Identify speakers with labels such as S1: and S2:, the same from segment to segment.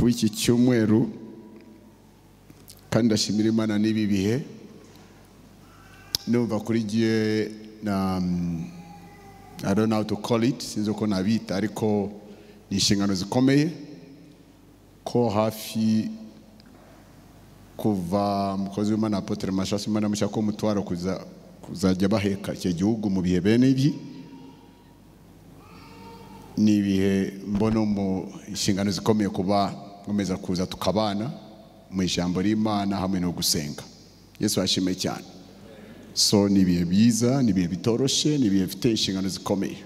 S1: w'iki cyumweru kandi ndashimira Imana n'ibi bihe numva kuri giye na I don't know how to call it, sinzi uko nabita, ariko ni inshingano zikomeye ko hafi kuva mukozi w'Imana Apotre Mashasi Imana mushaka ko mutwaro kuzajya baheka icyo gihugu mu bihe bene ibi ni bihe mbono mu inshingano zikomeye kuba nkomeza kuza tukabana mu ijambo ry'Imana hamwe no gusenga. Yesu ashimwe cyane. So ni bihe biza, ni bihe bitoroshe, ni bihe bifite inshingano zikomeye,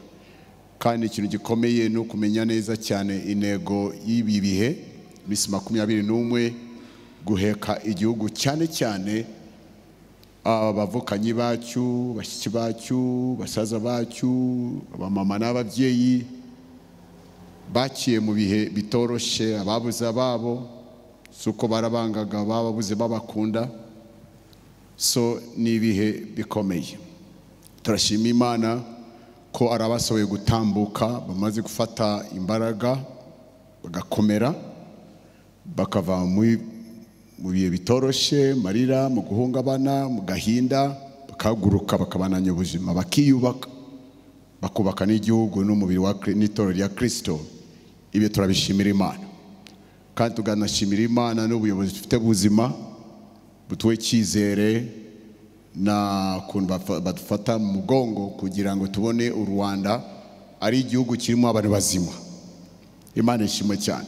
S1: kandi ikintu gikomeye no kumenya neza cyane intego y'ibi bihe misi 21 guheka igihugu cyane cyane abavukanyi bacu, bashiki bacu, basaza bacu, abamama n'ababyeyi bakiye mu bihe bitoroshe, ababuze ababo suko barabangaga bababuze babakunda. So ni ibihe bikomeye. Turashima Imana ko arabasohoye gutambuka, bamaze gufata imbaraga bagakomera, bakava mu bihe bitoroshe, marira, mu guhungabana, mu gahinda, bakaguruka bakabananya ubuzima, bakiyubaka, bakubaka n'igihugu n'umubiri wa n'itorero rya Kristo. Ibi turabishimira Imana, kandi tuganashimira Imana n'ubuyobozi dufite buzima butuwe cyizere na kuntu badufata mu mugongo kugira ngo tubone u Rwanda ari igihugu kirimo abantu bazima. Imana ishimwe cyane,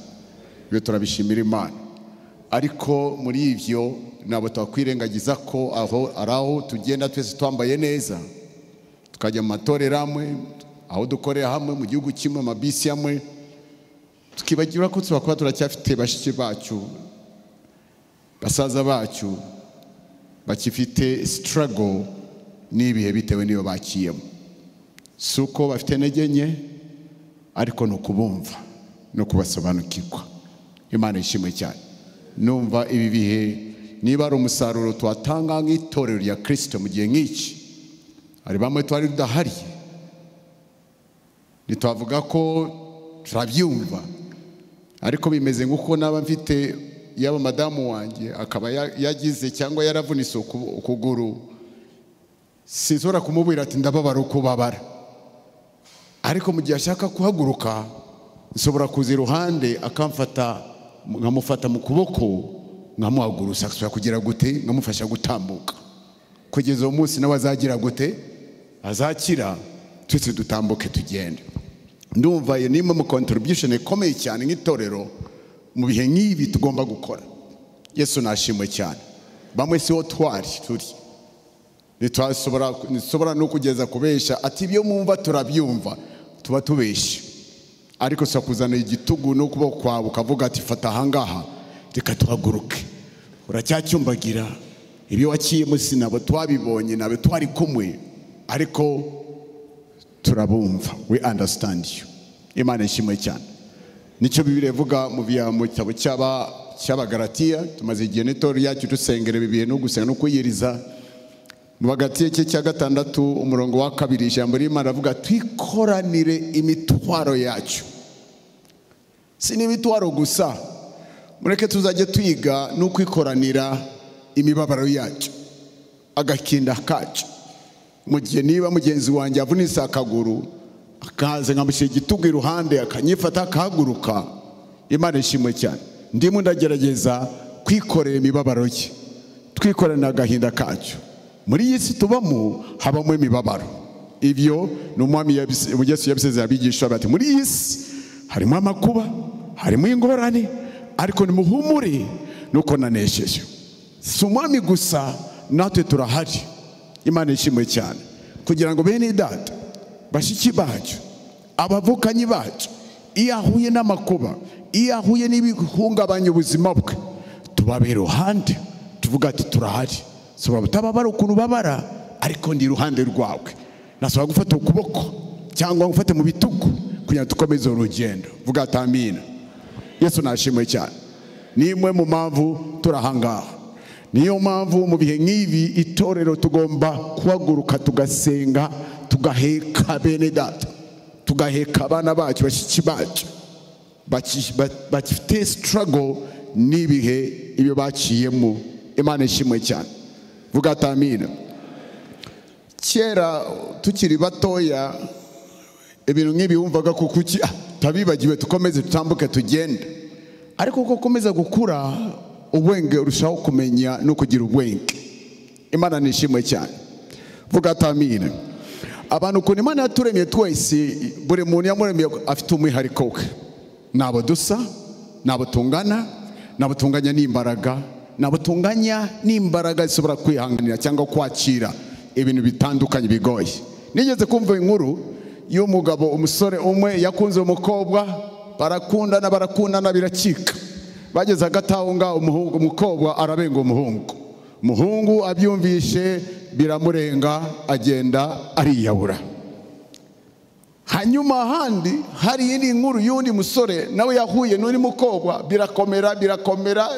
S1: ibyo turabishimira Imana. Ariko muri ivyo nabo twakwirengagiza ko aho tugenda twese twambaye neza, tukajya mu matorero amwe, aho dukorera hamwe mu gihugu kimwe, amabisi amwe, tukibagira ko twakora turacyafite bashiki bacu, basaza bacu bakifite struggle n'ibihe bitewe niyo bakiyemo. Suko bafite intege nke, ariko no kubumva no kubasobanukirwa. Imana ishimwe cyane. Numva ibi bihe niba ari umusaruro twatanga nk'itorero rya Kristo mu gihe nk'iki, ari bamwe twari dahari nitwavuga ko turabyumva, ariko bimeze nk'uko naba mfite yaba madamu wanjye akaba yagize cyangwa yaravunise ukuguru, sinzora kumubwira ati ndababara uko babara, ariko mu gihe ashaka kuhaguruka nsobora kuza iruhande akamfata, nkamufata mu kuboko, nkamuhagurusa kugira gute, nkamufasha gutambuka kugeza uwo munsi nawe azagira gute, azakira, twese dutambuke tugende. Ndumva iyo nimwe mu contribution ikomeye cyane nk'itorero mu bihe nk'ibi tugomba gukora. Yesu nashimwe cyane. Bamwe siho twari turi, nitwasobora no kugeza kubesha ati ibyo mwumva turabyumva, tuba tubeshe, ariko sakuzana igitugu no kuboko kwawe ukavuga ati fata ahangaha reka tuhaguruke. Uracyacyumbagira ibyo wakiye musi nabo twabibonye, nabe twari kumwe, ariko turabumva, we understand you. Imana ishimwe cyane. Nicyo Bibiliya ivuga mu gitabo cy'Abagalatiya. Tumaze igihe n'itorero yacu dusengera bibihe no gusenga no kwiyiriza. Mu Bagalatiya cya 6 umurongo wa 2 ijambo ry'Imana avuga twikoranire imitwaro yacu. Si n'imitwaro gusa, mureke tuzajye twiga no kwikoranira imibabaro yacu, agakinda kacu. Mu gihe niba mugenzi wanjye avunise akaguru, akaza nkamushyira igitugu iruhande akanyifata akahaguruka, Imana ishimwe cyane. Ndimo ndagerageza kwikorera imibabaro ye, twikorana agahinda kacu. Muri iyi si tubamo habamo imibabaro. Ibyo n'umwami Yesu yabisezeye abigisha bati muri iyi si harimo amakuba, harimo ingorane, ariko nimuhumure nuko nanesheje. Si umwami gusa, natwe turahari. Imana ishimwe cyane, kugira ngo bene data, bashiki bacu, abavukanyi bacu, iyo ahuye n'amakuba, iyo ahuye n'ibihungabanya ubuzima bwe, tubabe iruhande, tuvuga ati turahari. Sobora butababara ukuntu babara, ariko ndi iruhande rwawe. Nasaba gufata ukuboko cyangwa gufata mu bitugu kugira dukomeze urugendo. Vuga ati amina. Yesu nashimwe cyane. Nimwe mu mpamvu turahangaha. Niyo mpamvu mu bihe nk'ibi itorero tugomba kuhaguruka tugasenga, tugaheka bene data, tugaheka abana bacu, bashiki bacu, bafite struggle n'ibihe ibyo baciyemo. Imana ishimwe cyane. Vuga ati amina. Kera tukiri batoya ibintu nk'ibi wumvaga ko kuki tabibagiwe tukomeze tutambuke tugende, ariko uko komeza gukura ubwenge urushaho kumenya no kugira ubwenge. Imana nishimwe cyane. Vuga ati amina. Abantu ukuntu Imana yaturemye twese, buri muntu yamuremye afite umwihariko we. Nabo dusa, nabo tungana, nabo tunganya n'imbaraga, nabo tunganya n'imbaraga zishobora kwihanganira cyangwa kwakira ibintu bitandukanye bigoye. Nigeze kumva inkuru y'umugabo, umusore umwe yakunze umukobwa, barakundana biracika. Bageze hagati aho ngaho umukobwa arabenga umuhungu abyumvishe biramurenga, agenda ariyahura. Hanyuma ahandi hari indi nkuru y'undi musore nawe yahuye n'undi mukobwa, birakomera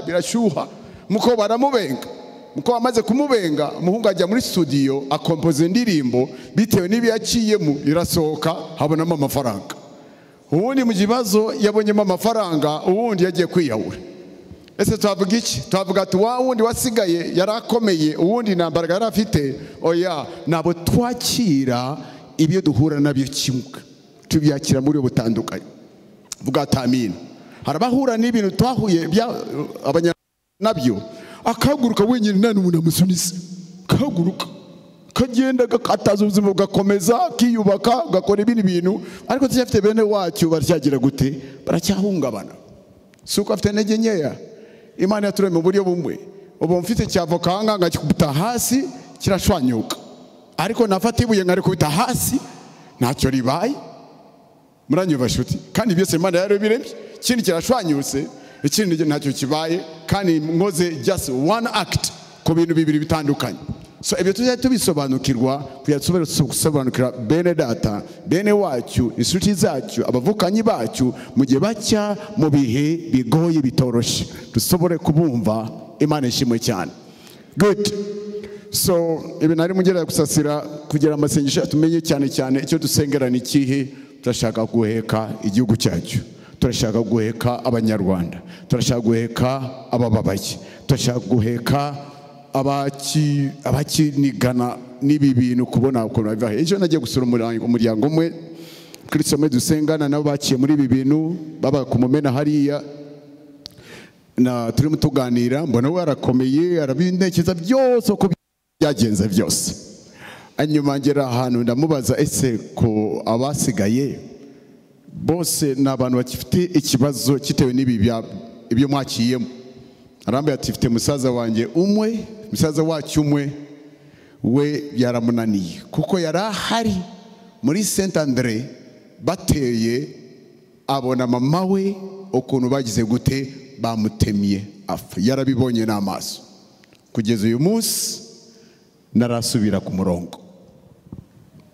S1: birashyuha, umukobwa aramubenga. Umukobwa amaze kumubenga, umuhungu ajya muri studio akompoza indirimbo, bitewe n'ibi yaciyemo irasohoka, habonamo amafaranga. Uwundi mu kibazo yabonyemo amafaranga, uwundi yagiye kwiyahura. Ese twavuga iki? Twavuga ati wa wundi wasigaye yarakomeye, uwundi nambaraga yarafite. Oya, nabo twakira ibyo duhura nabyo kimwe, tubyakira muri butandukanye. Vuga ati amina. Harabahura n'ibintu twahuye nabyo, akaguruka wenyine nta n'umuntu amusunitse, kaguruka kagenda ataza ubuzima bugakomeza, kiyubaka, gakora ibindi bintu, ariko tucyafite bene wacu baracyagira gute? Baracyahungabana. Si uko afite intege nkeya. Imana yaturemye mu buryo bumwe. Ubu mfite cyavoka hanga kikubita hasi kirashwanyuka, ariko nafata ibuye nkarikubita hasi ntacyo ribaye. Muranyumva shuti? Kandi byose Imana yarabiremye, ikindi kirashwanyutse, ikindi ntacyo kibaye, kandi nkoze just one act ku bintu bibiri bitandukanye. So ibyo tujya tubisobanukirwa, kuyasobanukira bene data, bene wacu, inshuti zacu, abavukanyi bacu, mu gihe bacya mu bihe bigoye bitoroshye, dusobore kubumva. Imana ishimwe cyane. Good. So ibi nari mugerera gusasira kugira amasengesho tumenye cyane icyo dusengera ni kihe. Turashaka guheka igihugu cyacu, turashaka guheka abanyarwanda, turashaka guheka abababaye, turashaka guheka abakinigana n'ibi bintu kubona ukuntu biva. Ejo nagiye gusura umuryango umwe Kristo mwe dusengana nabo baciye muri ibi bintu, baba kumumena hariya, na turimo tuganira, mbona we arakomeye, arabintekereza byose uko byagenze byose. Hanyuma ngera ahantu ndamubaza, ese ko abasigaye bose n'abantu bakifite ikibazo kitewe n'ibi ibyo mwakiyemo? Arambye ati mfite musaza wanjye umwe, musaza wacu umwe, we yaramunaniye kuko yarahari muri Saint Andre bateye, abona mama we ukuntu bagize gute, bamutemye apfa, yarabibonye n'amaso. Kugeza uyu munsi narasubira ku murongo.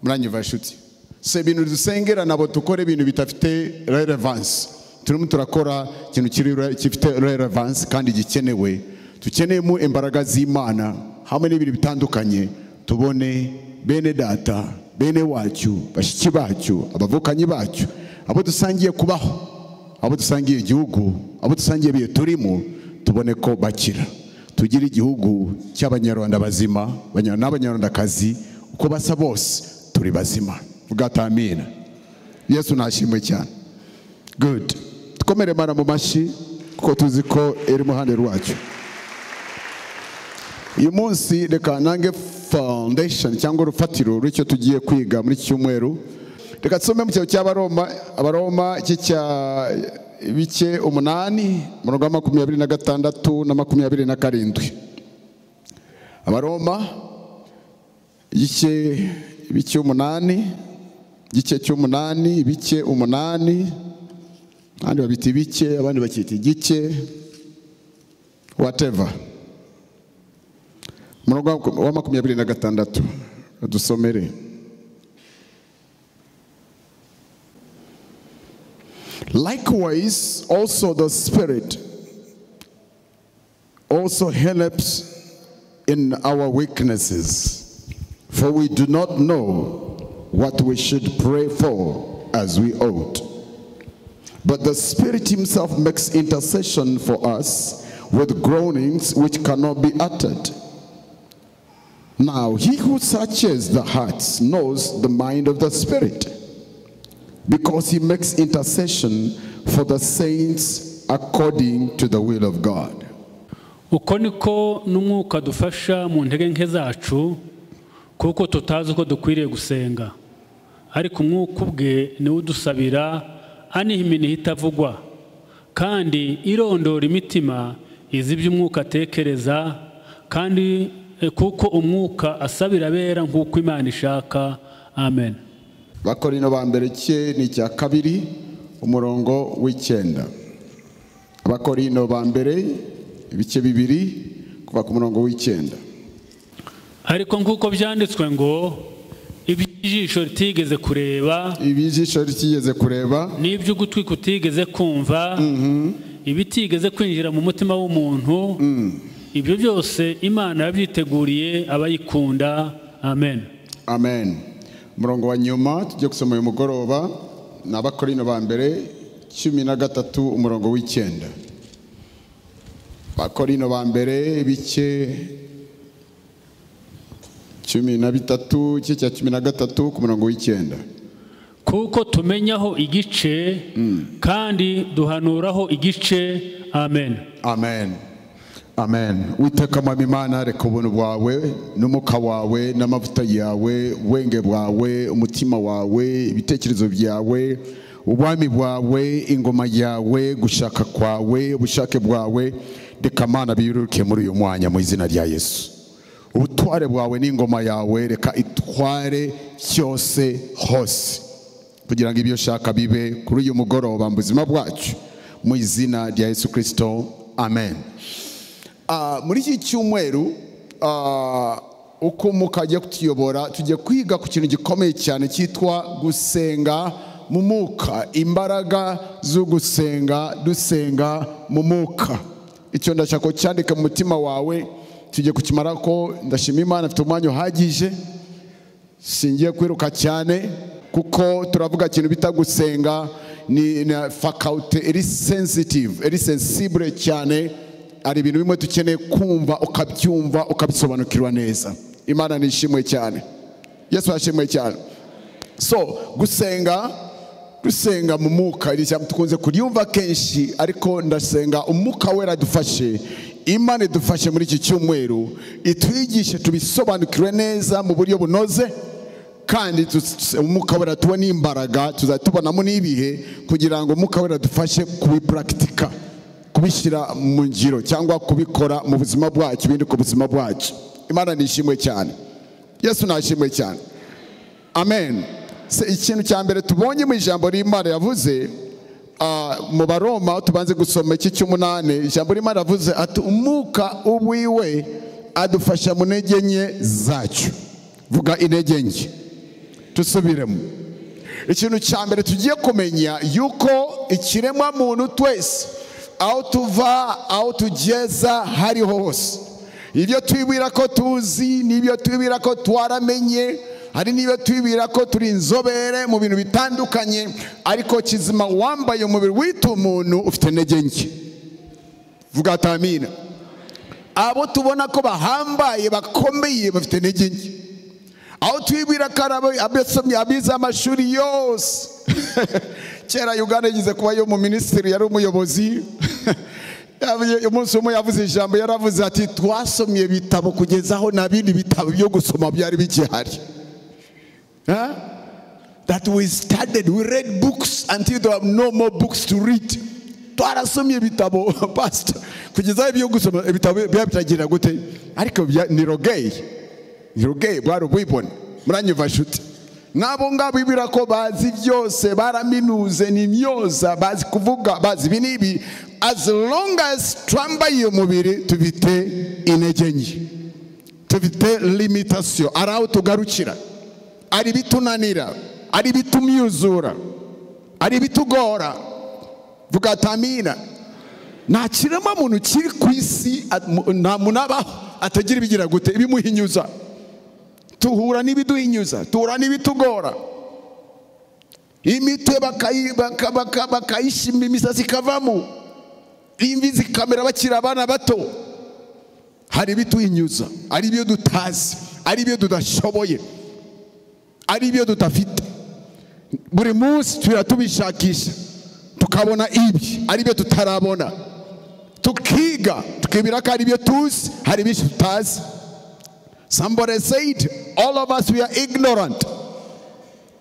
S1: Muranyumva shuti? Se ibintu dusengera nabo tukore ibintu bitafite relevance. Turimo turakora ikintu kifite relevance kandi gikenewe. Tukeneyemo imbaraga z'Imana hamwe n'ibintu bitandukanye, tubone bene data, bene wacu, bashiki bacu, abavukanyi bacu, abo dusangiye kubaho, abo dusangiye igihugu, abo dusangiye biye turimo, tubone ko bakira. Tugira igihugu cy'abanyarwanda bazima, n'abanyarwandakazi uko basa bose turi bazima. Vuga ati amina. Yesu nashimwe cyane. Good. Tukomere Imana mu mashyi kuko tuzi ko iri mu ruhande rwacu. Uyu munsi reka nange foundation cyangwa urufatiro rw'icyo tugiye kwiga muri cyumweru. Reka tusome mu cyo cy'Abaroma, Abaroma ibice 8 murongo wa 26 na 27. Abaroma ibice 8, igice cy'umunani, ibice 8, abandi babita ibice, abandi bakita igice, whatever. Murongo wa 26 dusomere. Likewise, also the Spirit also helps in our weaknesses, for we do not know what we should pray for as we ought. But the Spirit himself makes intercession for us with groanings which cannot be uttered. Now, he who searches the hearts knows the mind of the Spirit, because he makes intercession for the saints according to the will of God.
S2: Uko niko n'umwuka dufasha mu ntege nke zacu, kuko tutazi uko dukwiriye gusenga, ariko umwuka ubwe niwe udusabira aniha iminiho itavugwa, kandi irondora imitima izi iby'umwuka atekereza, kandi kuko umwuka asabira abera nk'uko Imana ishaka. Amen.
S1: Bakorino ba mbere cye ni cya kabiri umurongo w'Icyenda. Bakorino ba mbere ibice bibiri kuva ku murongo w'Icyenda.
S2: Ariko nk'uko byanditswe ngo iby'ijisho ritigeze kureba, n'ibyo ugutwi kutigeze kumva, ibitigeze kwinjira mu mutima w'umuntu, ibyo byose Imana yabyiteguriye abayikunda. Amen.
S1: Amen. Murongo wa nyuma tujye gusoma uyu mugoroba ni Abakorino ba mbere 13 umurongo w'Icyenda. Abakorino ba mbere ibice 13 igice cya 13 ku murongo w'Icyenda.
S2: Kuko tumenyaho igice kandi duhanuraho igice. Amen.
S1: Amen. Amen. Witeka mwami Imana, reka ubuntu bwawe n'umuka wawe n'amavuta yawe, ubwenge bwawe, umutima wawe, ibitekerezo byawe, ubwami bwawe, ingoma yawe, gushaka kwawe, ubushake bwawe, reka Mana biyuruke muri uyu mwanya mu izina rya Yesu. Ubutware bwawe n'ingoma yawe reka itware cyose hose, kugira ngo ibyo shaka bibe kuri uyu mugoroba mu buzima bwacu mu izina rya Yesu Kristo. Amen. Muri iki cyumweru uko umwuka agiye kutuyobora, tugiye kwiga ku kintu gikomeye cyane cyitwa gusenga mu mwuka, imbaraga zo gusenga dusenga mu mwuka. Icyo ndashaka ko cyandika mu mutima wawe, tugiye kukimara ko ndashima Imana afite umwanya uhagije, singiye kwiruka cyane kuko turavuga ikintu bita gusenga ni faculty iri sensitive, iri sensible cyane, ari ibintu bimwe dukeneye kumva ukabyumva ukabisobanukirwa neza. Imana nishimwe cyane, Yesu ashimwe cyane. So gusenga mu mwuka iri cyane tukunze kuryumva kenshi, ariko ndasenga umwuka wera dufashe, Imana dufashe muri iki cyumweru, itwigishe tubisobanukirwe neza mu buryo bunoze, kandi umwuka wera tubone imbaraga tuzatubonamo n'ibihe, kugira ngo umwuka wera dufashe kubipraktika, kubishyira mu ngiro cyangwa kubikora mu buzima bwacu, ibindi ku buzima bwacu. Imana nishimwe cyane, Yesu nashimwe cyane. Amen. Ikintu cya mbere tubonye mu ijambo ry'Imana yavuze mu Baroma, tubanze gusoma iki cy'umunani, ijambo ry'Imana yavuze ati umwuka uwiwe adufasha mu ntege nke zacu. Vuga intege nke. Tusubiremo. Ikintu cya mbere tugiye kumenya yuko ikiremwa muntu twese, aho tuva aho tugeza hariho hose, ibyo twibwira ko tuzi n'ibyo twibwira ko twaramenye, hari n'ibyo twibwira ko turi inzobere mu bintu bitandukanye, ariko kizima wambaye umubiri wita umuntu ufite intege nke. Vuga amina. Abo tubona ko bahambaye bakomeye bafite intege nke. Aho twibwira ko abize amashuri yose kera Uganda yigize kuba yo mu ministry, yari umuyobozi umunsi umwe yavuze ijambo, yaravuze ati twasomye bitabo kugeza aho nta bindi bitabo byo gusoma byari bigihari. That we studied, we read books until there were no more books to read. Twarasomye bitabo pastor kugeza ibyo gusoma ibitabo byabitagira gute, ariko ni rogeye bwari ubwibone. Muranyumva nshuti? Nabo ngabo bibira ko bazi byose, baraminuze n'imyoza, bazi kuvuga, bazi binibi, as long as twambaye umubiri tubite intege nke, tubite limitation, araho tugarukira, ari bitunanira, ari bitumyuzura, ari bitugora. Vuga amina. Nta kirema muntu kiri ku isi, nta munabaho atagira ibigira gute ibimuhinyuza. Tuhura n'ibiduhinyuza, tuhura n'ibitugora. imitwe bakayishima imisatsi ikavamo, imvi zikamera bakiri abana bato. Hari ibituhinyuza, ari ibyo dutazi, ari ibyo tudashoboye, ari ibyo tudafite. Buri munsi tubishakisha tukabona ibi ari byo tutarabona, tukiga tukibira ko ari byo tuzi, hari ibyo tutazi. Somebody said all of us we are ignorant.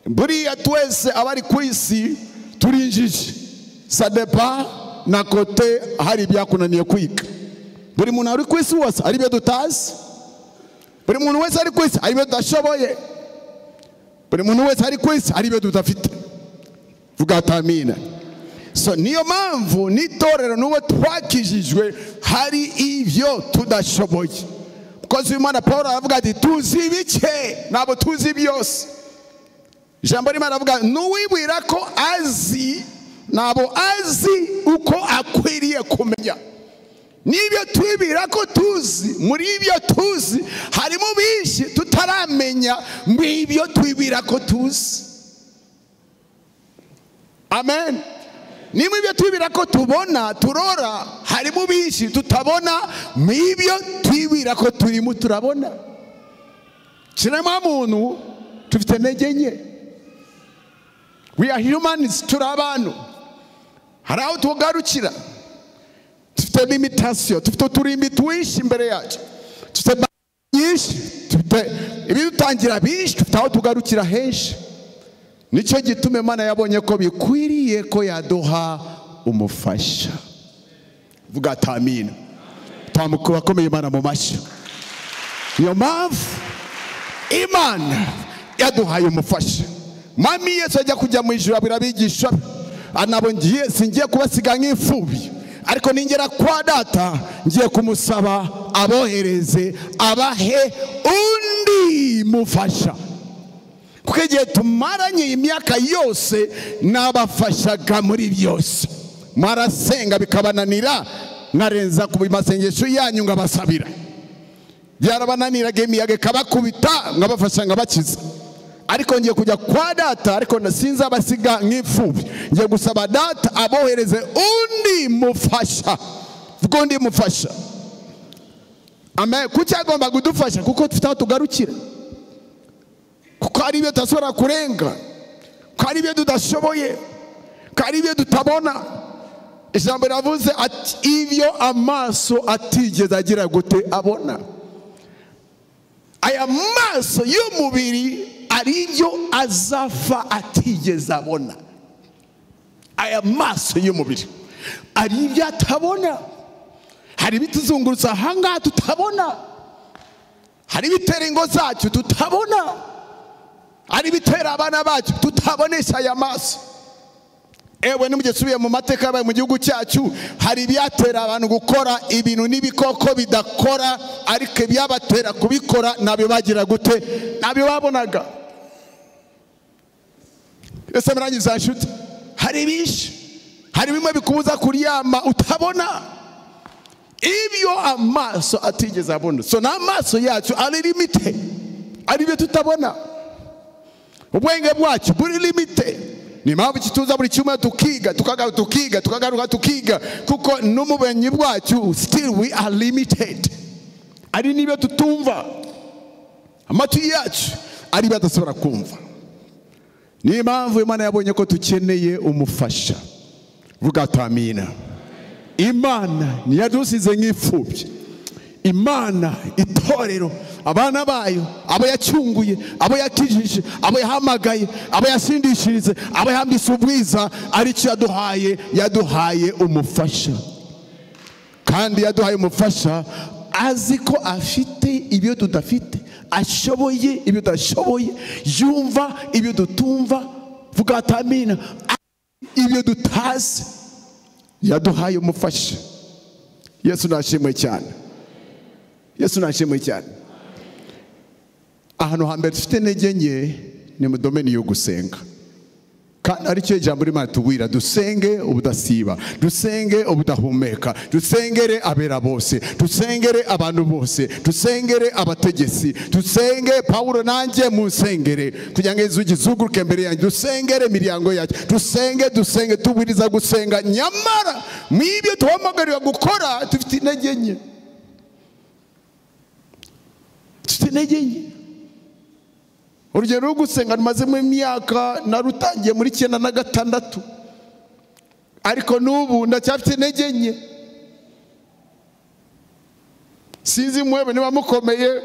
S1: Buriya twese abari ku isi turinjije, sadepa na kote hari ibyakunaniye kwiga. Buri muntu ari ku isi wese ari byo tutazi, buri muntu wese ari ku isi ari byo tudashoboye, buri muntu wese ari ku isi ari byo tudafite. Vuga atamina. So niyo mpamvu n'itorero n'uwo twakijijwe hari ibyo tudashoboye. Because Imana Paul aravuga ati tuzi bike nabo tuzi byose. Ijambo rimwe aravuga n'uwibwira ko azi nabo azi uko akwiriye kumenya. Nibyo twibwira ko tuzi, muri ibyo tuzi harimo bishi tutaramenya mu ibyo twibwira ko tuzi. Amen. Nimwe ibyo twibwira ko tubona turora, harimo bishi tutabona mu ibyo twibwira ko turimo turabona. Kirema muntu tufite intege nke. We are humans, turi abantu. Hari aho tugarukira, tufite limitation, tufite uturimbi twishi imbere yacu, tufite byinshi, tufite ibidutangira bishi, tufite aho tugarukira henshi. Nicyo gitume Imana yabonye ko bikwiriye ko yaduha umufasha. Vuga atamina. Twamukuba komeye Imana mu mashyi. Niyo mpamvu Imana yaduhaye umufasha. Mami Yesu ajya kujya mu ijuru abwira abigisha, anabo singiye kubasiga nk'imfubyi, ariko ningera kwa data ngiye kumusaba abohereze abahe undi mufasha. Kuko igihe tumaranye imyaka yose nabafashaga muri byose, mwarasenga bikabananira, narenza ku masengesho yanyu ngabasabira. Byarabananiraga imiyaga ikabakubita ngabafasha ngabakiza. Ariko ngiye kujya kwa data, ariko nasinza abasiga nk'imfubyi, ngiye gusaba data abohereze undi mufasha. Vuga undi mufasha. Amen. Kuki agomba kudufasha? Kuko dufite aho tugarukira, kuko ari ibyo tudashobora kurenga, ko ari ibyo tudashoboye, ko ari ibyo tutabona. Ijambo riravuze ati ibyo amaso atigeze agira gute abona. Aya maso y'umubiri ari ibyo azafa atigeze abona. Aya maso y'umubiri ari ibyo atabona. Hari ibituzungurutsa ahangaha tutabona, hari ibitera ingo zacu tutabona, hari ibitera abana bacu tutabonesha aya maso. Ewe nimugisubiye mu mateka yabaye mu gihugu cyacu, hari ibyatera abantu gukora ibintu n'ibikoko bidakora, ariko byabatera kubikora nabyo bagira gute, nabyo babonaga. Ese murangiza nshuti, hari bishi, hari bimwe bikubuza kuryama utabona, ibyo amaso atigeze abona. So n'amaso yacu ari limite, ari byo tutabona. Ubwenge bwacu buri limite. Ni mpamvu kituza buri cyumwe tukiga tukagaruka tukiga, kuko n'umubenyi bwacu still we are limited. Ari nibyo tutumva, amatwi yacu ari badashobora kumva. Ni mpamvu Imana yabonye ko tukeneye umufasha. Vuga atamina. Imana ntiyadusize nk'imfubyi. Imana itorero abana bayo, abo yacyunguye, abo yakijije, abo yahamagaye, abo yasindishirize, abo yambise ubwiza, aricyo yaduhaye umufasha. Kandi yaduhaye umufasha azi ko afite ibyo tudafite, ashoboye ibyo tudashoboye, yumva ibyo dutumva. Vuga atamina. Ibyo dutazi yaduhaye umufasha. Yesu nashimwe cyane. Yesu nashimwe cyane. Ahantu hambere dufite intege nke ni mu domeni yo gusenga. kandi aricyo ijambo rimana tubwira, dusenge ubudasiba, dusenge ubudahumeka, dusengere abera bose, dusengere abantu bose, dusengere abategetsi, dusenge Paulo nanjye musengere kugira ngo inzugi zuguruke mbere yanjye, dusengere imiryango yacu, dusenge tubwiriza gusenga. Nyamara mwibyo tuhamagarira gukora dufite intege nke, urugero rwo gusenga rumazemo imyaka narutangiye muri 96, ariko n'ubu ndacyafite intege nke. Sinzi mwebe niba mukomeye,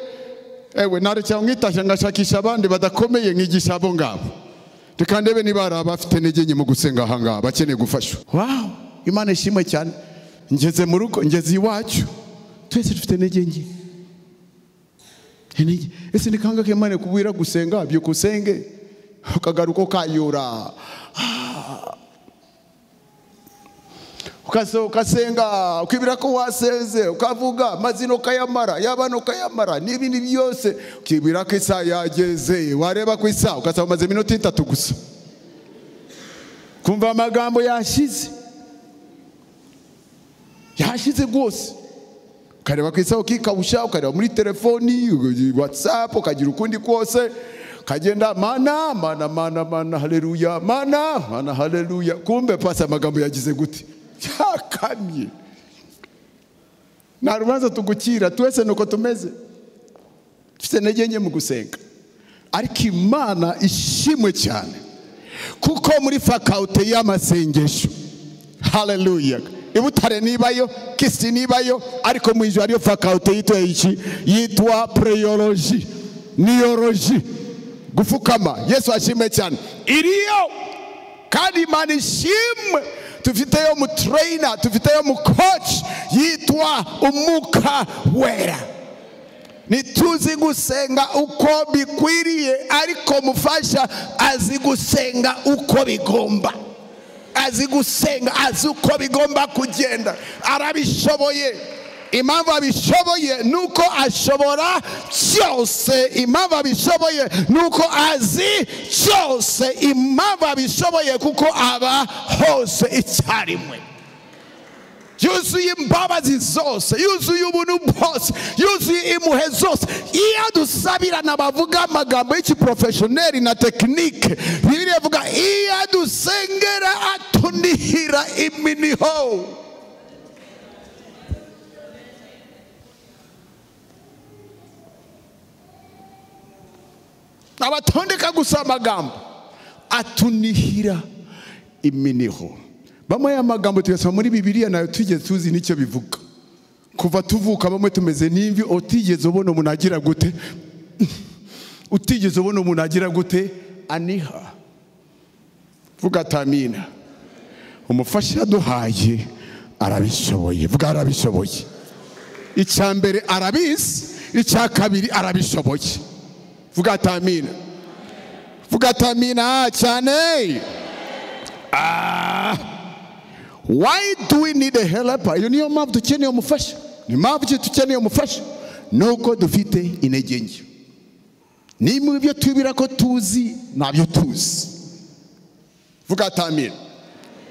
S1: ewe narekera nkitasha ngashakisha abandi badakomeye nkigisha abo ngabo, reka ndebe niba ari abafite intege nke mu gusenga aha ngaha bakeneye gufashwa. Wow, Imana ishimwe cyane. Ngeze mu rugo, ngeze iwacu, twese dufite intege nke. Ese ni kangahe Imana kubwira gusenga byo kusenge ukagaruka ukayura ukasenga ukibira ko waseze ukavuga amazino kayamara yabana ukayamara n'ibindi byose ukibira ko isa yageze, wareba ko isa ugasaba maze minota 3 gusa kumva amagambo yashize rwose, ukareba ku isaho ukikabusha, ukareba muri telefoni, WhatsApp, ukagira ukundi kose, kagenda mana haleluya, mana haleluya, kumbe pasi amagambo yagize gute yakamye. Nta rubanza tugukira, twese nuko tumeze, dufite intege nke mu gusenga. Ariko Imana ishimwe cyane kuko muri faculty y'amasengesho, haleluya, ibutare nibayo, Kisi nibayo, ariko mu ijuru ariyo faculty yitwa iki, yitwa prayology, neurology, gufukama. Yesu ashimwe cyane iriyo, kandi Imana ishimwe tufiteyo mu trainer, tufiteyo mu coach yitwa Umwuka Wera. Nituzi gusenga uko bikwiriye, ariko mufasha azi gusenga uko bigomba, azi gusenga, azi uko bigomba kugenda, arabishoboye. Impamvu abishoboye nuko ashobora cyose, impamvu abishoboye nuko azi cyose, impamvu abishoboye kuko aba hose icyarimwe, yuzuye imbabazi zose, yuzuye ubuntu bwose, yuzuye impuhwe zose. Iyo dusabirana bavuga amagambo y'iki-professioneri na tekinike, Bibiliya ivuga iyo dusengera atunihira iminiho. Abatondeka gusa amagambo atunihira iminiho. Bamwe y'amagambo tuyasoma muri Bibiliya nayo tugeze tuzi nicyo bivuga. Kuva tuvuka bamwe tumeze n'imvi, utigeze ubona umuntu agira gute, utigeze ubona umuntu agira gute aniha. Vuga tamina. Umufasha duhaye arabishoboye, vuga arabishoboye. Icyambere arabizi, icyakabiri arabishoboye. Vuga tamina. Vuga tamina cyane. Why do we need a helper? Iyo niyo mpamvu dukeneye umufasha. Ni mpamvu dukeneye umufasha nuko dufite intege nke. Nimwe ibyo tubira ko tuzi nabyo tuzi. Vuga tamina.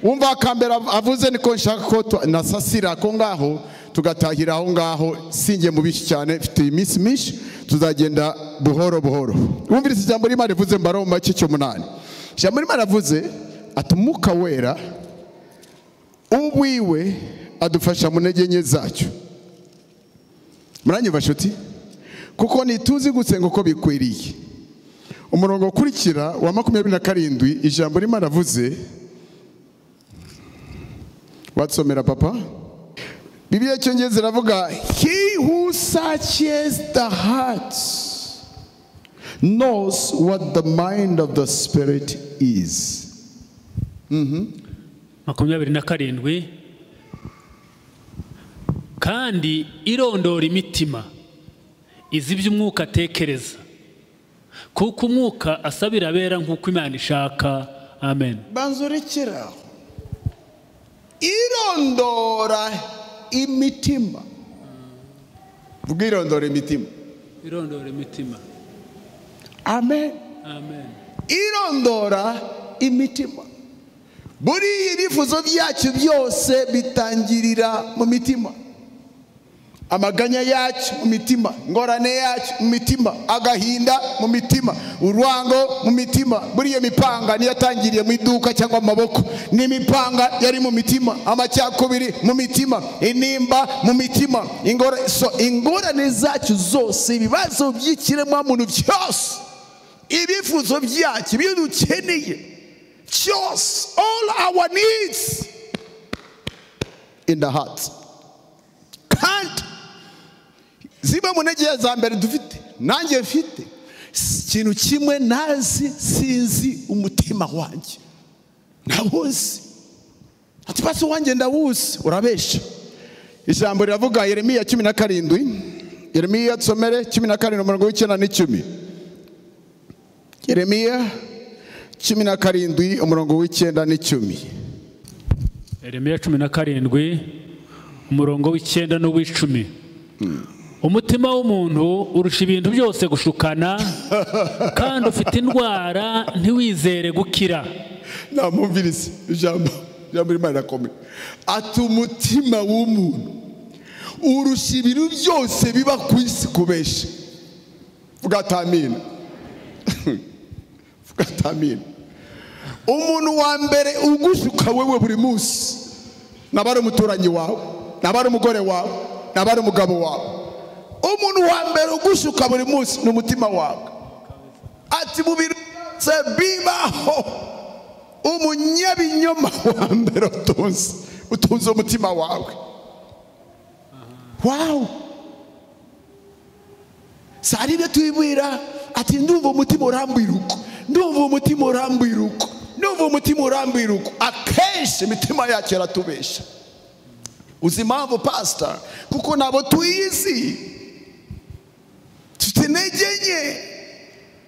S1: Umva akambera avuze niko nshaka ko nasasira ko ngaho tugatahira aho ngaho, singe mu bishi cyane, mfite iminsi myinshi, tuzagenda buhoro buhoro. Umvira ijambo rimwe rivuze mbaro mu mace 8. Ijambo rimwe ravuze ati Umwuka Wera ubwiwe adufasha mu ntege nke zacu. Muranyumva nshuti? Kuko nituzi gusenga uko bikwiriye. Umurongo ukurikira wa 27 ijambo rimwe ravuze, watsomera papa. Bibiliya cyongeze ravuga, he who searches the heart knows what the mind of the Spirit is.
S2: 27 kandi irondora imitima izi by'umwuka atekereza, kuko umwuka asabira abera nk'uko Imana ishaka. Amen.
S1: Banzurekera irondora imitima. Vuga irondora imitima.
S2: Irondora imitima.
S1: Amen.
S2: Amen.
S1: Irondora imitima. buri ibifuzo byacu byose bitangirira mu mitima. Amaganya yacu mu mitima, ngorane yacu mu mitima, agahinda mu mitima, urwango mu mitima. Buriya mipanga niyatangiriye mu iduka cyangwa mu maboko, ni mipanga yari mu mitima. Amacyakubiri mu mitima, inimba mu mitima. Ingorane zacu zose, ibibazo by'ikiremwa muntu byose, ibifuzo byacu ibyo dukeneye cyose, all our needs in the heart. Kandi ziba mu ntege za mbere dufite, nanjye mfite ikintu kimwe nazi, sinzi umutima wanjye. Nawuzi. Ati basi wanjye ndawuzi. Urabesha. Ijambo riravuga Yeremiya 17. Yeremiya tusomere 17:9-10. Yeremiya 17:9-10.
S2: Yeremiya 17:9-10. Umutima w'umuntu urusha ibintu byose gushukana, kandi ufite indwara ntiwizere gukira.
S1: Namumvirize ijambo rimana komeye. Ati umutima w'umuntu urusha ibintu byose biba ku isi kubesha. Vuga atamina. Vuga atamina. Umuntu wa mbere ugushuka wewe buri munsi, nabari umuturanyi wawe, nabari umugore wawe, nabari umugabo wawe. Umuntu wa mbere ugushuka buri munsi ni umutima wawe. Ati mu bintu bibaho, umunyabinyoma wa mbere utunze umutima wawe. Wow. Sarire tuyibwira ati ndumva umutima urambiruko, ndumva umutima urambiruko, ndumva umutima urambiruko. Akenshi imitima yacu yaratubesha. Uzi impamvu pastor? Kuko nabo tuyizi. Tufite intege nke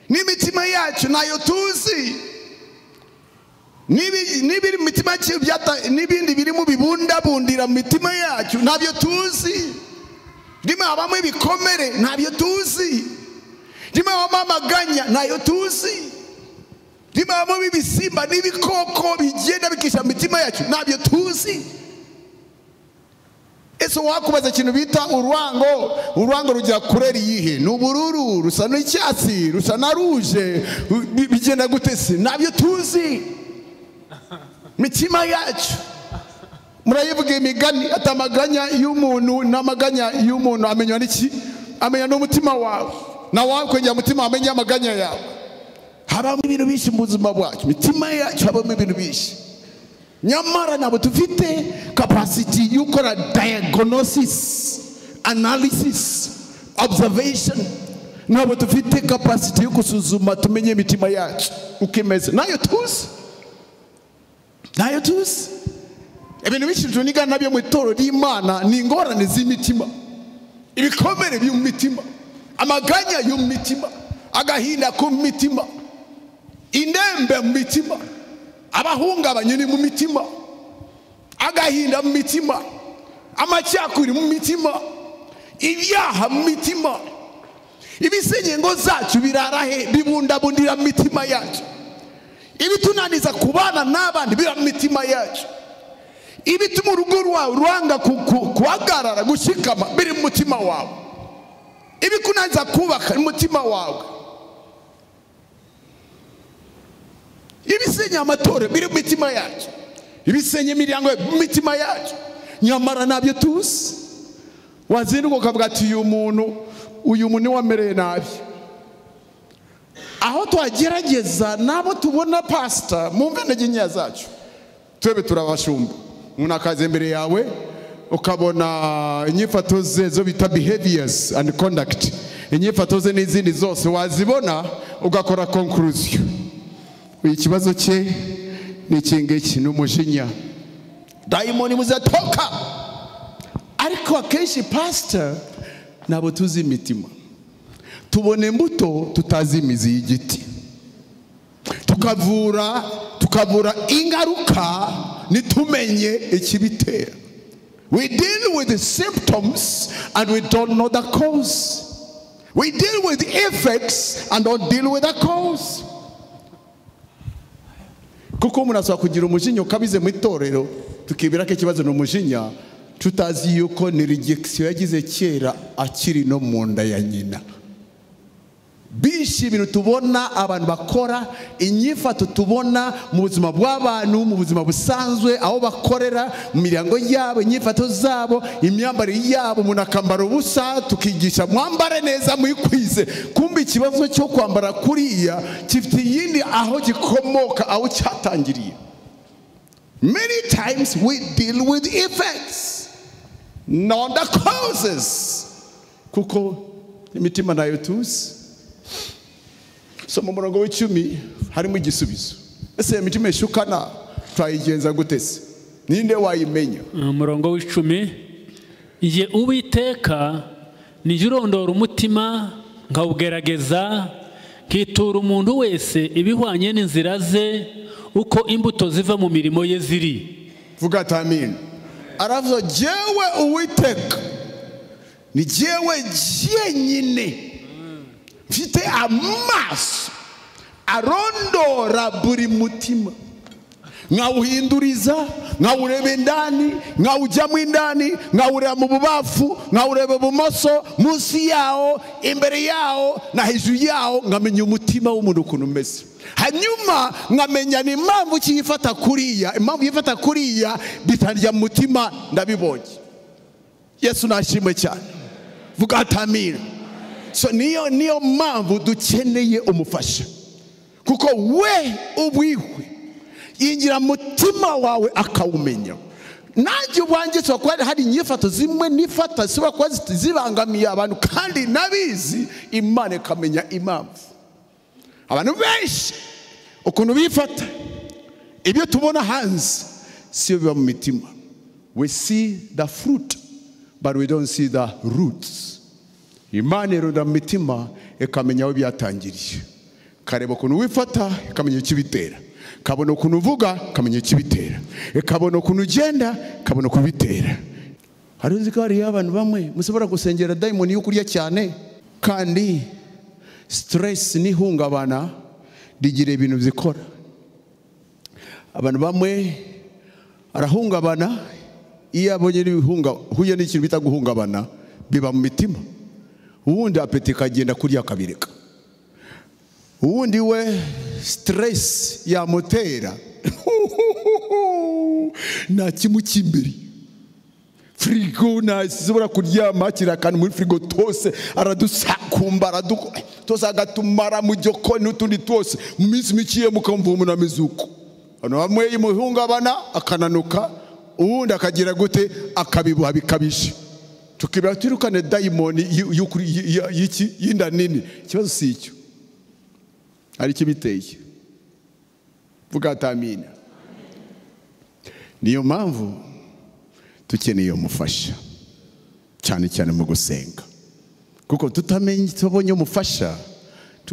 S1: n'imitima yacu nayo tuzi. N'ibiri mu mitima yacu n'ibindi biri mu bibundabundira mu mitima yacu ntabyo tuzi. Rimwe habamo ibikomere ntabyo tuzi. Rimwe habamo amaganya ntayo tuzi. Rimwe habamo ibisimba n'ibikoko bigenda bikisha mu mitima yacu ntabyo tuzi. Ese wakubaza ikintu bita urwango rujya kurera iyihe? Ni ubururu, rusa n'icyatsi, rusa na ruje, bigenda gute se? Ntabyo tuzi. Mitima yacu murayivuga imigani ati amaganya y'umuntu n'amaganya y'umuntu amenywa n'iki? Amenya n'umutima wawe. Na wawe kwengera umutima amenya amaganya yawe. Habamo ibintu byinshi mu buzima bwacu, mitima yacu habamo ibintu byinshi. Nyamara nabo tufite capacity yo gukora diagnosis, analysis, observation. Nabo tufite capacity yo gusuzuma tumenye imitima yacu uko imeze. Nayo tuzi. Nayo tuzi. Ibintu byinshi tuniga nabyo mu itoro ry'Imana ni ingorane z'imitima. Ibikomere byo mu mitima, amaganya yo mu mitima, agahinda ku mitima, inembe mu mitima, abahungabanye ni mu mitima, agahinda mu mitima, amacyakuri mu mitima, ibyaha mu mitima. Ibisenyengo zacu birarahe bibundabundira mu mitima yacu. Ibitunaniza kubana n'abandi bira mu mitima yacu. Ibituma urugo rwawe rwanga kuhagarara gushikama biri mu mutima wawe. Ibikunaniza kubaka mu mutima wawe. Ibisenya amatora biri mu mitima yacu. Ibisenya imiryango mu mitima yacu. Nyamara nabyo tuzi. Wazinduka ukavuga ati uyu muntu wamereye nabi. Aho twagerageza nabo tubona pastor mumve intege nke zacu. Twebe turabashumba. Umuntu akaza imbere yawe ukabona inyifato ze zo bita behaviors and conduct. Inyifato ze n'izindi zose wazibona ugakora conclusion. Ikibazo cye ni ikingiki n'umujinya. Daimoni muzatoka. Ariko akenshi pastor nabo tuzi imitima. Tubone imbuto tutazi imizi y'igiti. Tukavura ingaruka nitumenye ikibitera. We deal with the symptoms and we don't know the cause. We deal with the effects and don't deal with the cause. kuko umuntu ashobora kugira umujinya ukabize mu itorero tukibwira ko ikibazo ni umujinya tutazi yuko ni rejection yagize kera akiri no mu nda ya nyina. Bishi ibintu tubona abantu bakora, inyifato tubona mu buzima bw'abantu, mu buzima busanzwe aho bakorera, mu miryango yabo, inyifato zabo, imyambarire yabo, umuntu akambara ubusa tukigisha mwambare neza mwikwize. Kumbe ikibazo cyo kwambara kuriya gifite yindi aho gikomoka, aho cyatangiriye. Many times we deal with effects, not the causes. Kuko imitima nayo tuzi. So mu murongo w'10 harimo igisubizo. Ese imitima ishukana twayigenza gutese? Ninde wayimenya?
S2: Umurongo w'10, Nje Uwiteka nije urondora umutima nkawugerageza, kitura umuntu wese ibihwanye n'inzira ze uko imbuto ziva mu mirimo ye ziri.
S1: Vuga amen. Aravuga jewe Uwiteka ni jewe jenyine mfite amaso arondora buri mutima, nkawuhinduriza, nkawureba indani, nkawujyamo indani, nkawureba mu bubafu, nkawureba bumoso, munsi yawo, imbere yawo na hejuru yawo, nkamenya umutima w'umuntu ukuntu umeze. Hanyuma nkamenya ni impamvu kiyifata kuriya, impamvu yifata kuriya bitangira mu mutima ndabibonye. Yesu nashimwe cyane. Vuga atamira. So niyo mpamvu dukeneye umufasha, kuko we ubwiwe yinjira mutima wawe akawumenya. Nanjye ubwanjye twakwari hari inyifato zimwe nifata siba kwa zibangamiye abantu, kandi nabizi Imana ikamenya impamvu. Abantu benshi ukuntu bifata, ibyo tubona hanze siyo biba mu mitima. We see the fruit but we don't see the roots. Imana ironda mu mitima ikamenya aho byatangiriye. Kareba ukuntu wifata ikamenya ikibitera, kabona ukuntu uvuga ikamenya ikibitera, ikabona ukuntu ugenda ikabona kubitera. Hari uzikari y'abantu bamwe musobora gusengera daimoni yo kurya cyane, kandi stress n'ihungabana rigira ibintu zikora. Abantu bamwe arahungabana, iyo abonye huye n'ikintu bita guhungabana biba mu mitima. Uwundi apeti kagenda kurya kabireka. Uwundi we stress yamutera na kimukimbiri. Frigo na zibura kuryama kirakana muri frigo tose aradusakumba tose agatumara mu joko n'utundi twose mu minsi mikiye mukamva umuntu amezuko. Ano bamwe yimuhungabana akananuka, uwundi akagira gute akabibuha bikabisha. Tukibira turukane daimoni y'iki yinda nini. Kibazo si icyo, ari kibiteye. Vuga atamina. Niyo mpamvu tukeneye umufasha cyane cyane mu gusenga, kuko tutamenye tubonye umufasha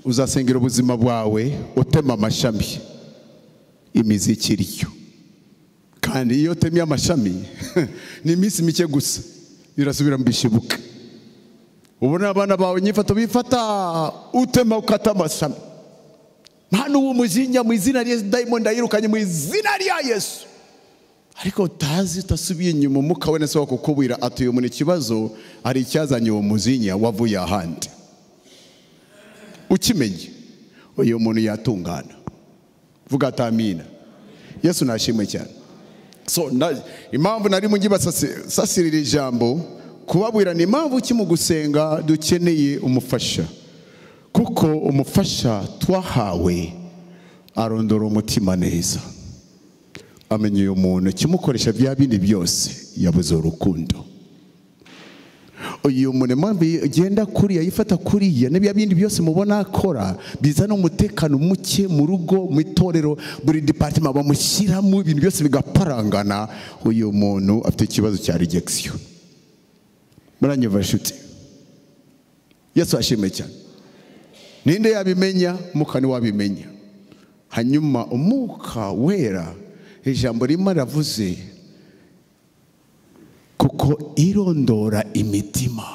S1: uzasengera ubuzima bwawe utema amashami imizi ikiriyo. Kandi iyo temye amashami ni iminsi mike gusa birasubira mbishibuka. Ubona abana bawe nyifato bifata utema ukata amashami. Mwana w'umujinya mu izina rya daimoni ndayirukanye mu izina rya Yesu. Ariko utazi utasubiye inyuma umuka we nese wakukubwira atuye mu kibazo ari icyazanye uwo mujinya wavuye ahandi. Ukimenye uyu muntu yatungana. Vuga atamina. Yesu nashimwe cyane. So impamvu nari mu ngibasasirira ijambo kubabwira ni impamvu ki mu gusenga dukeneye umufasha, kuko umufasha twahawe arondora umutima neza, amenye uyu muntu kimukoresha bya bindi byose yabuze urukundo. Uyu muntu mpamvu agenda kuriya yifata kuriya n'ibya bindi byose mubona akora bizana umutekano muke mu rugo, mu itorero, buri department bamushyiramo ibintu byose bigaparangana. Uyu muntu afite ikibazo cya rejection. Muranyumva nshuti? Yesu ashimwe cyane. Ninde yabimenya? Umwuka ni wabimenya. Hanyuma umwuka wera ijambo rimwe ravuze kuko irondora imitima,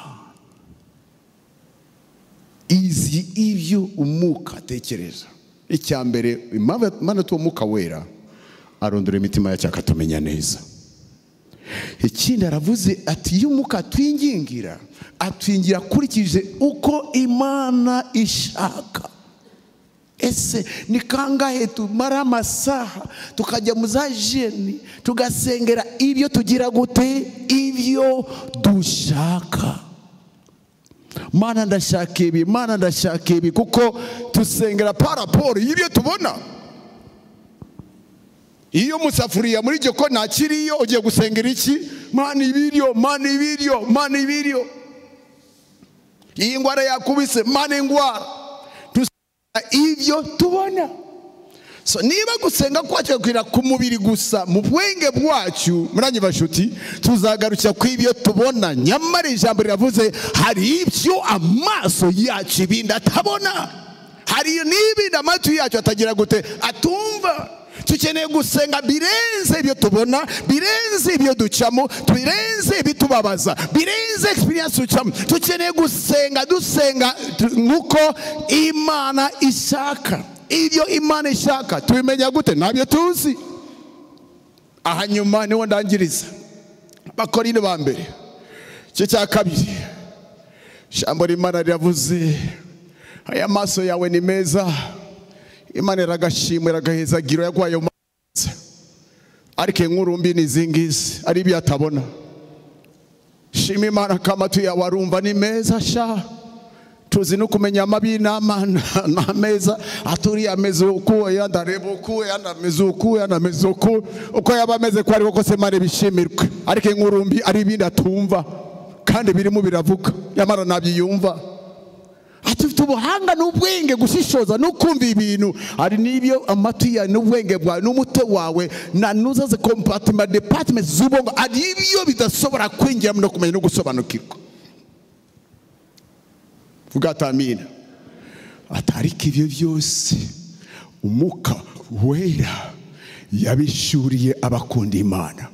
S1: izi ibyo umwuka atekereza. Icyambere Imana tuwo mwuka wera arondora imitima yacu akatumenya neza. Ikindi aravuze ati iyo umwuka atwingingira, atwingira akurikije uko Imana ishaka. Ese ni kangahe tumara amasaha tukajya mu za jeni tugasengera ibyo tugira gute? Ibyo dushaka. Mana ndashaka ibi, Mana ndashaka ibi, kuko tusengera paraporo y'ibyo tubona. Iyo musafuriya muri jyo ko nakiriyo ugiye gusengera iki? Mana ibiryo, Mana ibiryo, Mana ibiryo. Iyi ngwara yakubise, Mana ingwara. Ibyo tubona. So niba gusenga kwacu kwira ku mubiri gusa, mu bwenge bwacu muranyi bashuti, tuzagarukira ku ibyo tubona. Nyamara ijambo riravuze hari ibyo amaso yacu ibindi atabona, hari n'ibindi amatwi yacu atagira gute? Atumva. Tukeneye gusenga birenze ibyo tubona, birenze ibyo ducamo, birenze ibitubabaza, birenze experience ducamo. Tukeneye gusenga, dusenga nkuko Imana ishaka. Ibyo Imana ishaka tubimenya gute? Ntabyo tuzi. Aha nyuma niho ndangiriza. Abakorinto ba mbere cyo cya kabiri, ijambo l'Imana riravuze aya maso yawe ni meza, Imana iragashimwe iragahezagira yagwaye amaso, ariko inkuru mbi nizingizi ari ibyo atabona. Shima Imana kama tuyawe arumva ni meza sha. Tuzi no kumenya amabi n'amana n'ameza, aturi ameze uko yandareba uko yanameze uko yanameze uko yabameze ko ariko kose Imana bishimirwe, ariko inkuru mbi ari ibindi atumva kandi birimo biravuga, yamara nabyiyumva. Atufite ubuhanga n'ubwenge gushishoza no kumva ibintu, ari nibyo amatwi ya n'ubwenge bwawe n'umute wawe na nuzaze compartment department z'ubongo, ari ibyo bidasobora kwinjira no kumenya no gusobanukirwa. Vuga amina. Atariko ibyo byose umwuka wera yabishuriye abakunda Imana.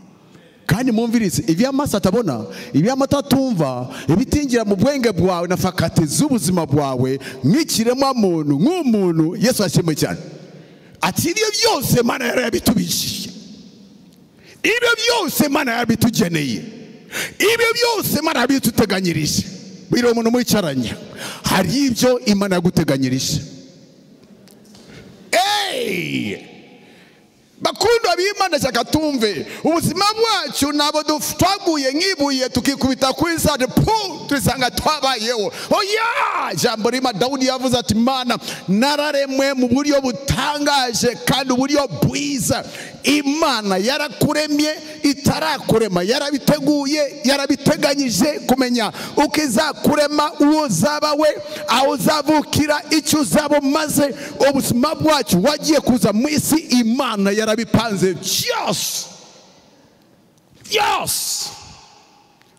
S1: Kandi mwumvirize, ibyo amaso atabona, ibyo amata atumva, ibitingira mu bwenge bwawe na fakate z'ubuzima bwawe nk'ikiremwa muntu, nk'umuntu, Yesu ashimwe cyane. Ati ibyo byose Imana yarabitubishije, ibyo byose Imana yarabitugeneye, ibyo byose Imana yarabituteganyirije. Biro umuntu mwicaranye, hari ibyo Imana yaguteganyirije. Bakundwa b'Imana shaka tumve, ubuzima bwacu nabo twaguye nk'ibuye tukikubita kuri sade turisanga twabayeho. Oya, jambo rima Dawudi yavuze ati Imana nararemwe mu buryo butangaje kandi uburyo bwiza. Imana yarakuremye itarakurema, yarabiteguye, yarabiteganyije kumenya uko izakurema, uwo uzaba we, aho uzavukira, icyo uzaba maze. Ubuzima bwacu wagiye kuza mu isi Imana yarabipanze byose.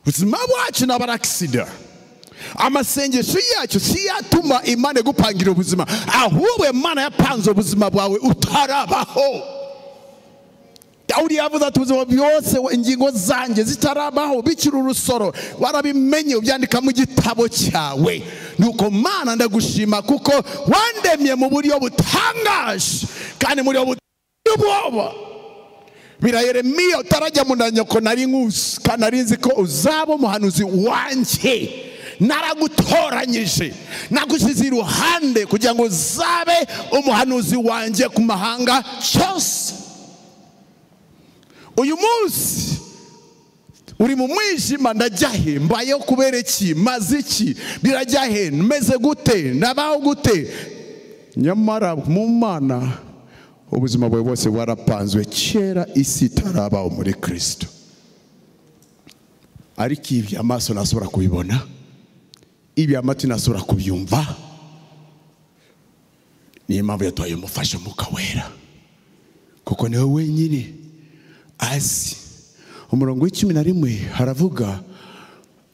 S1: Ubuzima bwacu naba accident. Amasengesho yacu si yatuma Imana gupangira ubuzima, ahubwo Imana yapanze ubuzima bwawe utarabaho. Dawudi yavuze ati ubuzima byose ingingo zanjye zitarabaho bikiri urusoro warabimenye ubyandika mu gitabo cyawe. Nuko Mana ndagushima kuko wandemye mu buryo butangaje kandi muri ubwoba. Bira Yeremiya utarajya mu nyoko nari nkusi kandi narinzi ko uzaba umuhanuzi wanjye. Naragutoranyije, nagushyize iruhande kugira ngo uzabe umuhanuzi wanjye ku mahanga cyose. Uyu munsi uri mu mwijima, ndajyahe mbayeho kubera iki, maze iki, birajyahe, meze gute, nabaho gute? Nyamara mu Mana ubuzima bwawe bwose warapanzwe kera isi itarabaho muri Kristo. Ariko ibyo amaso nasubira kubibona, ibyo amatwi nasubira kubyumva. Niyo mpamvu yatwaye umufasha Mwuka Wera, kuko niwe wenyine azi. Umurongo w'11 haravuga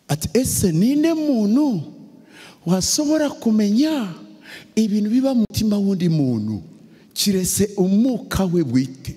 S1: ati ese ninde muntu wasobora kumenya ibintu biba mu mutima w'undi muntu kirese umwuka we bwite?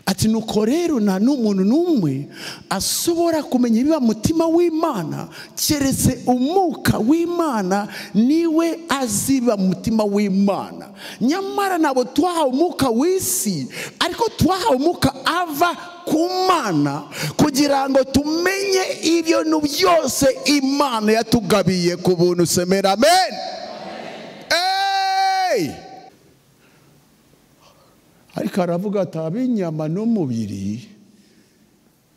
S1: ati nuko rero nta n'umuntu n'umwe asobora kumenya ibiba mutima w'Imana keretse umwuka w'Imana niwe aziba mutima w'Imana. Nyamara nabo twahawe umwuka w'isi, ariko twahawe umwuka ava ku Mana kugira ngo tumenye ibintu byose Imana yatugabiye ku buntu. Semera amen. Ariko aravuga ati ab'inyama n'umubiri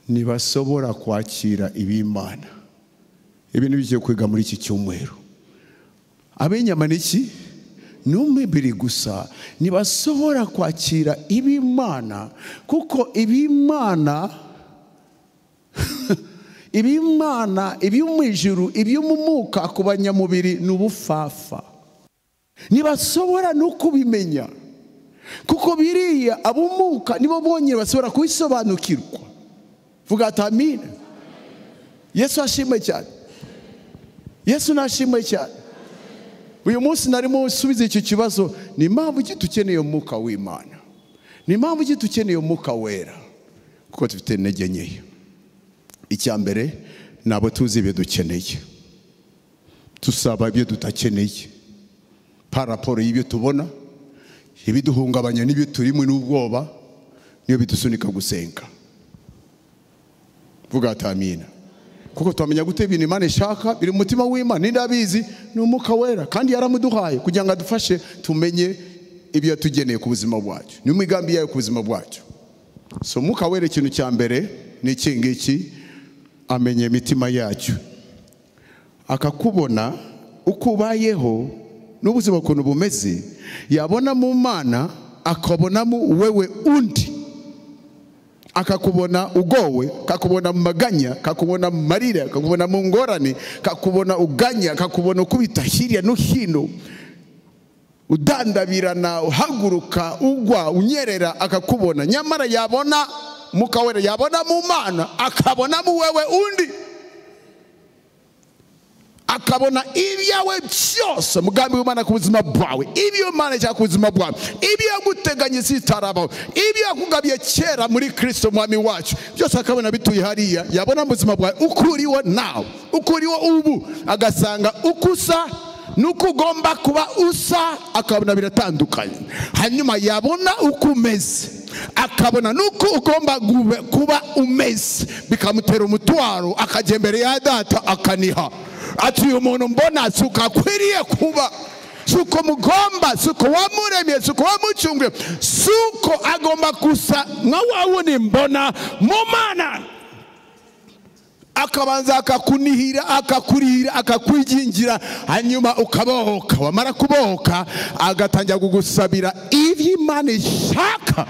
S1: ntibasobora kwakira ib'Imana. Ibintu bigiye kwiga muri iki cyumweru. Ab'inyama n'iki? N'umubiri gusa ntibasobora kwakira ib'Imana, kuko ib'Imana ibyo mu ijuru, ibyo mu mwuka ku banyamubiri ni ubufafa. Ntibasobora no kubimenya, kuko biriya ab'umwuka nibo bonyine basobora kubisobanukirwa. Vuga ati amina. Yesu ashimwe cyane. Yesu nashimwe cyane. Uyu munsi narimo usubiza icyo kibazo, ni impamvu ki dukeneye umwuka w'Imana? Ni impamvu ki dukeneye umwuka wera? Kuko dufite intege nke. Icya mbere nabo tuzi ibyo dukeneye, tusaba ibyo tutakeneye. Par rapport y'ibyo tubona, ibiduhungabanya n'ibyo turimo n'ubwoba, niyo bidusunika gusenga. Vuga ati amina. Kuko twamenya gute ibintu Imana ishaka biri mu mutima w'Imana? Ninde abizi? Ni umwuka wera, kandi yaramuduhaye kugira ngo adufashe tumenye ibyo yatugeneye ku buzima bwacu, ni imigambi yayo ku buzima bwacu. So umwuka wera ikintu cya mbere ni iki ngiki, amenye imitima yacu, akakubona uko ubayeho n'ubuzima ukuntu bumeze. Yabona mu Mana akabonamo wewe undi, akakubona ugowe, kakubona mu maganya, kakubona mu marira, kakubona mu ngorane, kakubona uganya, kakubona ukubita hirya no hino, udandabirana, uhaguruka, ugwa, unyerera, akakubona. Nyamara yabona mukawera, yabona mu Mana akabona mu wewe undi, akabona ibyawe byose, mugambi w'Imana ku buzima bwawe, ibyo Imana cyangwa ku buzima bwawe, ibyo yaguteganye zitarabaho, ibyo yakugabiye kera muri Kristo mwami wacu, byose akabona bituye hariya. Yabona mu buzima bwawe ukuriwe nawe, ukuriwe ubu, agasanga ukusa nuko ugomba kuba usa, akabona biratandukanye. Hanyuma yabona uko umeze, akabona nuko ugomba kuba umeze, bikamutera umutwaro, akajya imbere ya Data akaniha ati uyu muntu mbona suka akwiriye kuba, suko mugomba, suko wamuremye, suko wamucunguye, suko agomba gusa nka wawundi mbona mu Mana. Akabanza akakunihira, akakurira, akakwigingira, hanyuma ukabohoka. Wamara kubohoka agatangira kugusabira ibyo Imana ishaka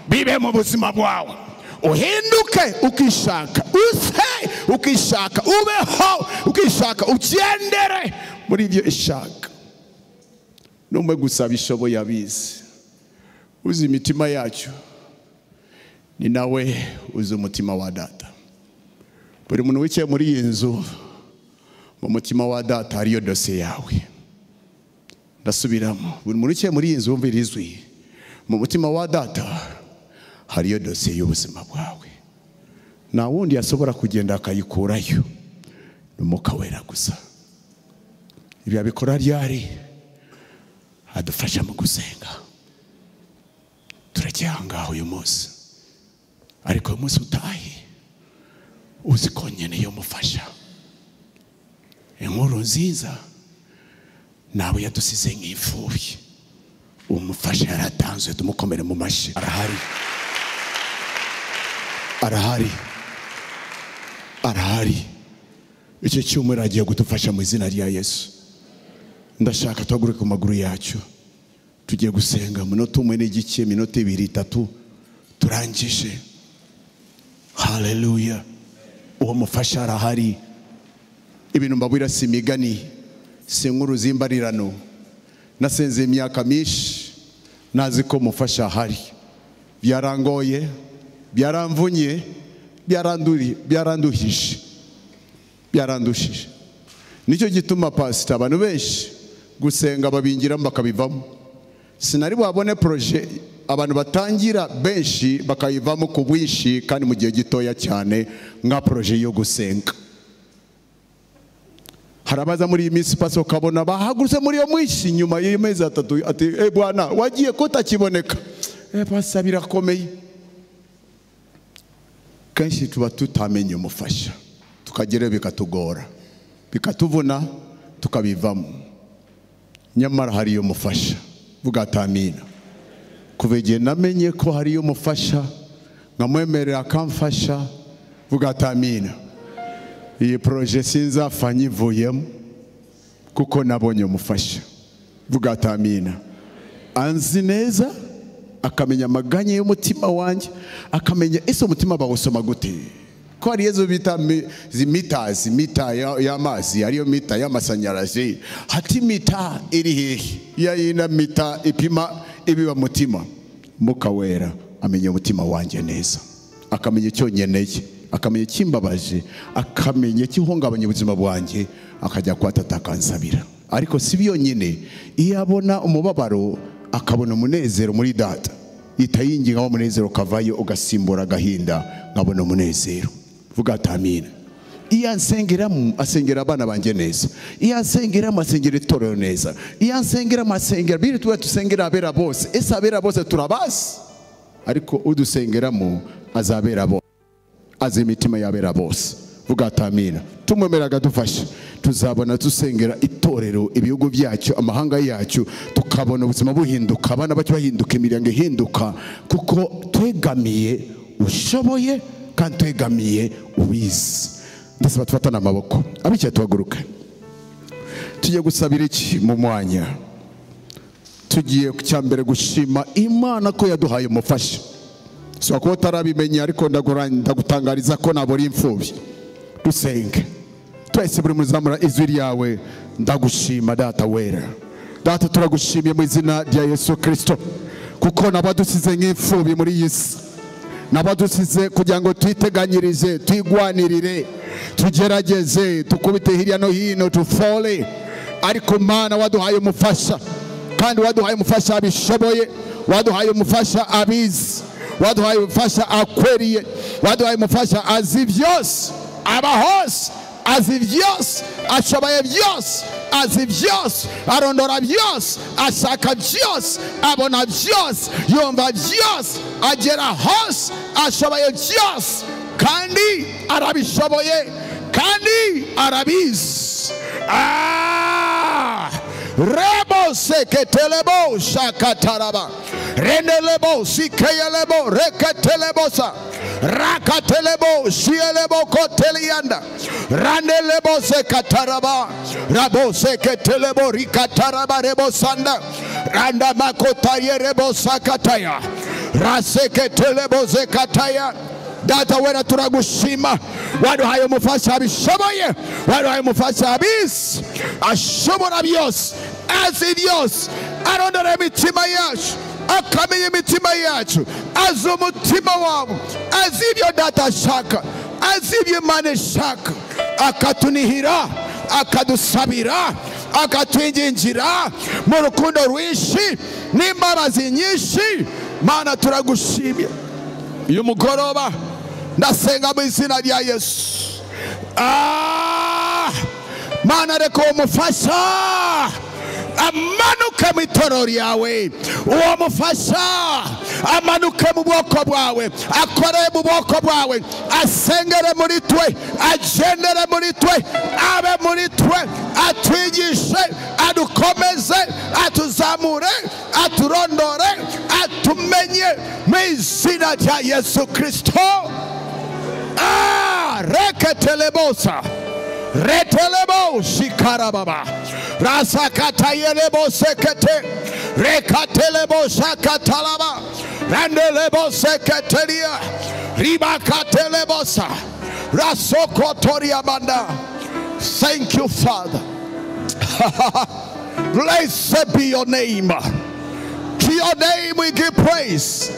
S1: bibe mu buzima bwawe. Uhinduke ukishaka, use ukishaka, ubeho ukishaka, ugendere muri ibyo ishaka. Numwe gusaba ishoboye abizi. Uzi imitima yacu, ni nawe uzi umutima wa Data. Buri muntu wicaye muri iyi nzu, mu mutima wa Data hariyo dosiye yawe. Ndasubiramo, buri muntu wicaye muri iyi nzu wumva irizwi, mu mutima wa Data hariyo dosiye y'ubuzima bwawe. Nta wundi yasobora kugenda akayikurayo, ni umwuka wera gusa. Ibyo abikora ryari? Adufasha mu gusenga. Turacyanga uyu munsi, ariko uyu munsi utahi uzi ko nkeneye umufasha. Inkuru nziza, nawe yadusize nk'imfubyi, umufasha yaratanzwe, tumukomere mu mashyi. Arahari, arahari, arahari. Icyo cyumweru agiye kudufasha mu izina rya Yesu. Ndashaka tuhaguruke ku maguru yacu, tugiye gusenga minota umwe n'igice, minota 2-3 turangije. Haleluya. Uwo mufasha arahari. Ibintu mbabwira si imigani, si inkuru z'imbarirano. Nasenze imyaka myinshi, nazi ko mufasha ahari. Byarangoye, byaramvunye, byarandushije. Nicyo gituma pastor abantu benshi gusenga babingiramo bakabivamo. Sinari wabone projet abantu batangira benshi bakayivamo ku bwinshi kandi mu gihe gitoya cyane nka proje yo gusenga. Harabaza muri iyi minsi paso kabona bahagurutse muri yo mwinshi nyuma y'amezi 3 ati bwana wagiye ko takiboneka. Pasa birakomeye. Kenshi tuba tutamenye umufasha, tukagera bikatugora, bikatuvuna, tukabivamo. Nyamara hari yo mufasha. Vuga atamina. Kuva igihe namenye ko hari yo mufasha, nkamwemerera akamfasha, vuga atamina. Iyi proje sinzapfa nyivuyemo kuko nabonye umufasha. Vuga atamina. Anzi neza, akamenya amaganya y'umutima wanjye, akamenya ese umutima bawusoma gute. Ko hari yezo bita mita y'amazi, ariyo mita y'amasanyarazi. Hati mita iri hehe? Ya yina mita ipima ibiba mutima. Mwuka Wera amenya umutima wanjye neza, akamenya icyo nkeneye, akamenya ikimbabaje, akamenya ikihungabanya ubuzima bwanjye, akajya kwatatakanzabira. Ariko si byonyine, iyo abona umubabaro akabona umunezero muri data, itayinginga wa munezero kavayo ugasimbura agahinda, nkabona umunezero. Vuga atamina. Iyo ansengeramo asengera abana banjye neza, iyo ansengeramo asengera itorero neza, iyo ansengeramo asengera biri tuba tusengera abera bose. Ese abera bose turabazi, ariko udusengeramo azabera bose, azi imitima yabera bose. Vuga atamina. Tumwemeraga dufashe, tuzabona tusengera itorero, ibihugu byacu, amahanga yacu, tukabona ubuzima buhinduka, abana bacu bahinduka, imiryango ihinduka, kuko twegamiye ushoboye kandi twegamiye ubizi. Ndasaba tufatana amaboko, abicaye tuhaguruke. Tugiye gusabira iki mu mwanya? Tugiye cyambere gushima Imana ko yaduhaye umufasha. So ko tarabimenya, ariko ndagutangariza ko nabori imfubyi. Dusenge. Twese buri muzamura ijwi ryawe. Ndagushima Data Wera. Data turagushimiye mu izina rya Yesu Kristo, kuko nabadusize nk'imfubyi muri iyi si, nabadusize kugira ngo twiteganyirize, twigwanirire, tugerageze, tukubite hirya no hino, tufole. Ariko Mana waduhaye umufasha, kandi waduhaye umufasha abishoboye, waduhaye umufasha abizi, waduhaye umufasha akweriye, waduhaye umufasha azi byose, aba hose, azi byose, ashoboye byose, azi byose, arondora byose, ashaka byose, abona byose, yumva byose, agera hose, ashoboye byose, kandi arabishoboye, kandi arabizi. Rebo seketelebo shakataraba, renelebo sikeyelebo reketelebosa, rakatelebo shielebo kotelianda, ranelebo sekataraba, rabo seketelebo rikataraba rebo sanda, randa makotaye rebo sakataya, raseketelebo zekataya. Data Wera turagushima, waduhaye umufasha abishoboye, waduhaye umufasha abizi, ashobora byose, azi byose, arondora imitima yacu, akamenya imitima yacu, azi umutima wabo, azi ibyo Data ashaka, azi ibyo Imana ishaka, akatunihira, akadusabira, akatwingingira mu rukundo rwinshi n'imbabazi nyinshi. Mana turagushimye. Uyu mugoroba ndasenga mu izina rya Yesu. Mana reka umufasha amanuke mu itorero ryawe, uwo mufasha amanuke mu bwoko bwawe, akore mu bwoko bwawe, asengere muri twe, agendere muri twe, abe muri twe, atwigishe, adukomeze, atuzamure, aturondore, atumenye mu izina rya Yesu Kristo. Reketelebosa, retelebo shikarababa, rasakatayelebo sekete, rekatelebo shakatalaba, randelebo seketeria, ribakatelebosa, rasokotoria banda. Thank you, Father. Blessed be your name. To your name we give praise.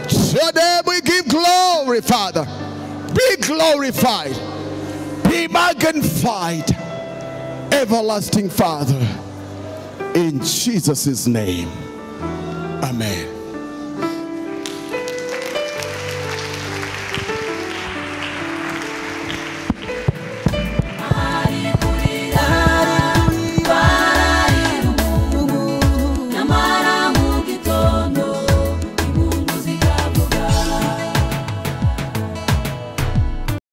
S1: To your name we give glory, Father. Be glorified, be magnified, everlasting Father, in Jesus' name. Amen.